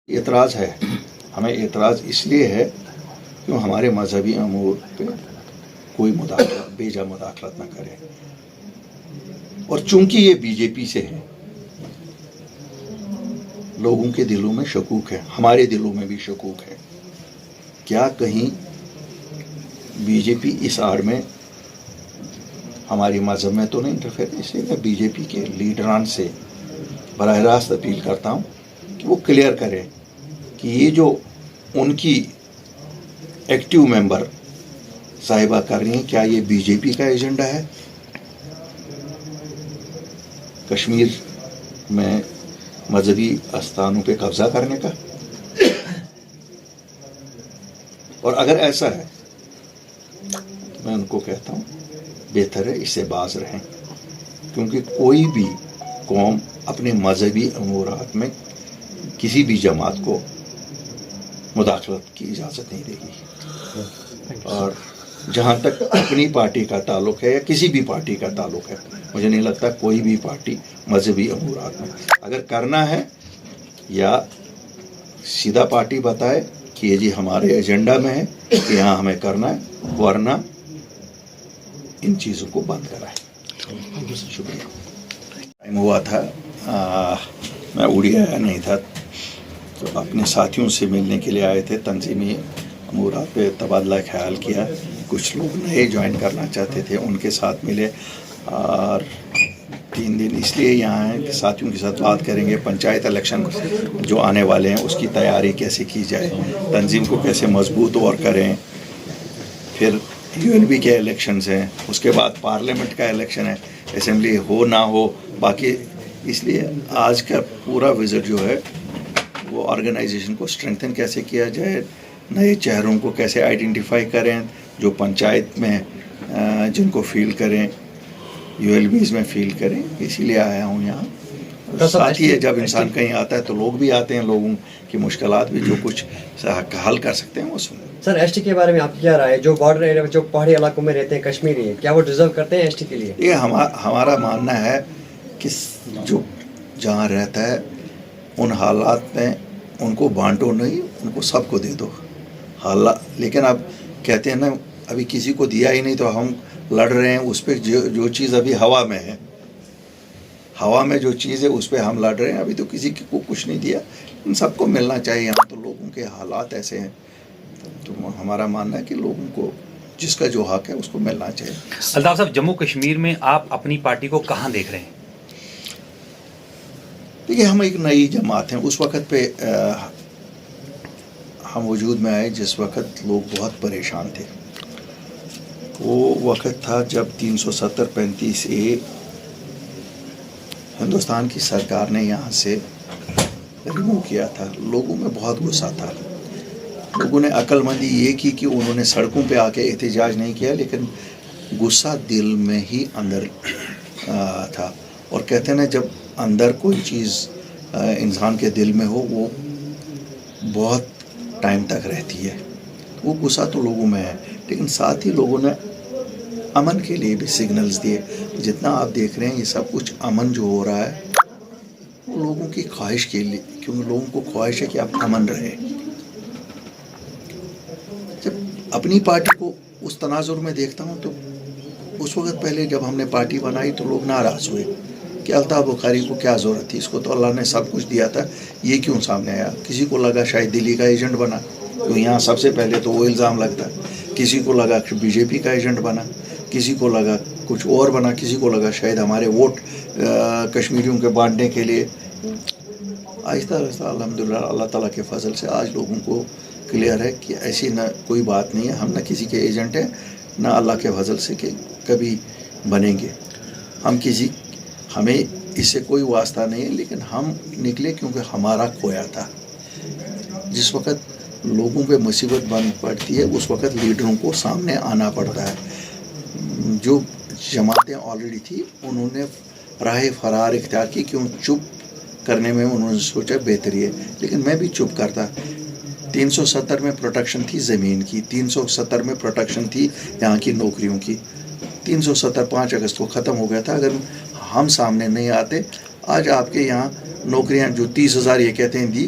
اعتراض ہے، ہمیں اعتراض اس لیے ہے کہ ہمارے مذہبی امور پہ کوئی مداخلت بیجا مداخلت نہ کرے، اور چونکہ یہ بی جے پی سے ہے لوگوں کے دلوں میں شکوک ہے، ہمارے دلوں میں بھی شکوک ہے، کیا کہیں بی جے پی اس آڑ میں ہماری مذہب میں تو نہیں انٹرفیئر؟ اس لیے میں بی جے پی کے لیڈران سے براہ راست اپیل کرتا ہوں کہ وہ کلیئر کریں کہ یہ جو ان کی ایکٹیو ممبر صاحبہ کر رہی ہیں، کیا یہ بی جے پی کا ایجنڈا ہے کشمیر میں مذہبی استھانوں پہ قبضہ کرنے کا؟ اور اگر ایسا ہے تو میں ان کو کہتا ہوں بہتر ہے اس سے باز رہیں، کیونکہ کوئی بھی قوم اپنے مذہبی امورات میں کسی بھی جماعت کو مداخلت کی اجازت نہیں دے گی، اور جہاں تک اپنی پارٹی کا تعلق ہے یا کسی بھی پارٹی کا تعلق ہے، مجھے نہیں لگتا کوئی بھی پارٹی مذہبی امورات میں اگر کرنا ہے یا سیدھا پارٹی بتائے کہ یہ جی ہمارے ایجنڈا میں ہے کہ یہاں ہمیں کرنا ہے، ورنہ ان چیزوں کو بند کرائے۔ شکریہ۔ ٹائم ہوا تھا، میں اڑی آیا نہیں تھا، تو اپنے ساتھیوں سے ملنے کے لیے آئے تھے، تنظیمی امورات پہ تبادلہ خیال کیا، کچھ لوگ نئے جوائن کرنا چاہتے تھے، ان کے ساتھ ملے، اور 3 دن اس لیے یہاں ہیں کہ ساتھیوں کے ساتھ بات کریں گے پنچایت الیکشن جو آنے والے ہیں اس کی تیاری کیسے کی جائے، تنظیم کو کیسے مضبوط اور کریں، پھر یو این بی کے الیکشنز ہیں، اس کے بعد پارلیمنٹ کا الیکشن ہے، اسمبلی ہو نہ ہو، باقی اس لیے آج کا پورا وزٹ جو ہے وہ آرگنائزیشن کو اسٹرینتھن کیسے کیا جائے، نئے چہروں کو کیسے آئیڈینٹیفائی کریں جو پنچایت میں جن کو فیل کریں، یو ایل بیز میں فیل کریں، اسی لیے آیا ہوں یہاں۔ ساتھ ہی جب انسان کہیں آتا ہے تو لوگ بھی آتے ہیں، لوگوں کی مشکلات بھی جو کچھ حل کر سکتے ہیں وہ سنیں۔ سر ایس ٹی کے بارے میں آپ کی کیا رائے ہے؟ جو بارڈر ایریا جو پہاڑی علاقوں میں رہتے ہیں کشمیری ہیں، کیا وہ ڈیزرو کرتے ہیں ایس ٹی کے لیے؟ یہ ہمارا ماننا ہے کہ جو جہاں رہتا ہے ان حالات میں ان کو بانٹو نہیں، ان کو سب کو دے دو حالات، لیکن اب کہتے ہیں نا ابھی کسی کو دیا ہی نہیں تو ہم لڑ رہے ہیں اس پہ، جو چیز ابھی ہوا میں ہے، ہوا میں جو چیز ہے اس پہ ہم لڑ رہے ہیں، ابھی تو کسی کو کچھ نہیں دیا، ان سب کو ملنا چاہیے۔ یہاں تو لوگوں کے حالات ایسے ہیں، تو ہمارا ماننا ہے کہ لوگوں کو جس کا جو حق ہے اس کو ملنا چاہیے۔ الطاف صاحب، جموں کشمیر میں آپ اپنی پارٹی کو کہاں دیکھ رہے ہیں؟ دیکھیے، ہم ایک نئی جماعت ہیں، اس وقت پہ ہم وجود میں آئے جس وقت لوگ بہت پریشان تھے، وہ وقت تھا جب 370-35A ہندوستان کی سرکار نے یہاں سے ریموو کیا تھا۔ لوگوں میں بہت غصہ تھا، لوگوں نے عقل مندی یہ کی کہ انہوں نے سڑکوں پہ آ کے احتجاج نہیں کیا، لیکن غصہ دل میں ہی اندر تھا، اور کہتے ہیں نا جب اندر کوئی چیز انسان کے دل میں ہو وہ بہت ٹائم تک رہتی ہے، وہ غصہ تو لوگوں میں ہے، لیکن ساتھ ہی لوگوں نے امن کے لیے بھی سگنلز دیے۔ جتنا آپ دیکھ رہے ہیں یہ سب کچھ امن جو ہو رہا ہے وہ لوگوں کی خواہش کے لیے، کیونکہ لوگوں کو خواہش ہے کہ آپ امن رہے۔ جب اپنی پارٹی کو اس تناظر میں دیکھتا ہوں تو اس وقت پہلے جب ہم نے پارٹی بنائی تو لوگ ناراض ہوئے کہ الطاف بخاری کو کیا ضرورت تھی، اس کو تو اللہ نے سب کچھ دیا تھا، یہ کیوں سامنے آیا؟ کسی کو لگا شاید دلی کا ایجنٹ بنا، تو یہاں سب سے پہلے تو وہ الزام لگتا ہے، کسی کو لگا کہ بی جے پی کا ایجنٹ بنا، کسی کو لگا کچھ اور بنا، کسی کو لگا شاید ہمارے ووٹ کشمیریوں کے بانٹنے کے لیے۔ آہستہ آہستہ الحمدللہ اللہ تعالیٰ کے فضل سے آج لوگوں کو کلیئر ہے کہ ایسی نہ کوئی بات نہیں ہے، ہم نہ کسی کے ایجنٹ ہیں، نہ اللہ کے فضل سے کہ کبھی بنیں گے، ہمیں اس سے کوئی واسطہ نہیں ہے، لیکن ہم نکلے کیونکہ ہمارا کھویا تھا۔ جس وقت لوگوں پہ مصیبت بن پڑتی ہے اس وقت لیڈروں کو سامنے آنا پڑتا ہے۔ جو جماعتیں آلریڈی تھی انہوں نے راہ فرار اختیار کی، کیوں چپ کرنے میں انہوں نے سوچا بہتری ہے، لیکن میں بھی چپ کرتا۔ 370 میں پروٹیکشن تھی زمین کی، 370 میں پروٹیکشن تھی یہاں کی نوکریوں کی، 370 5 اگست کو ختم ہو گیا تھا۔ اگر ہم سامنے نہیں آتے، آج آپ کے یہاں نوکریاں جو 30,000 یہ کہتے ہیں دی،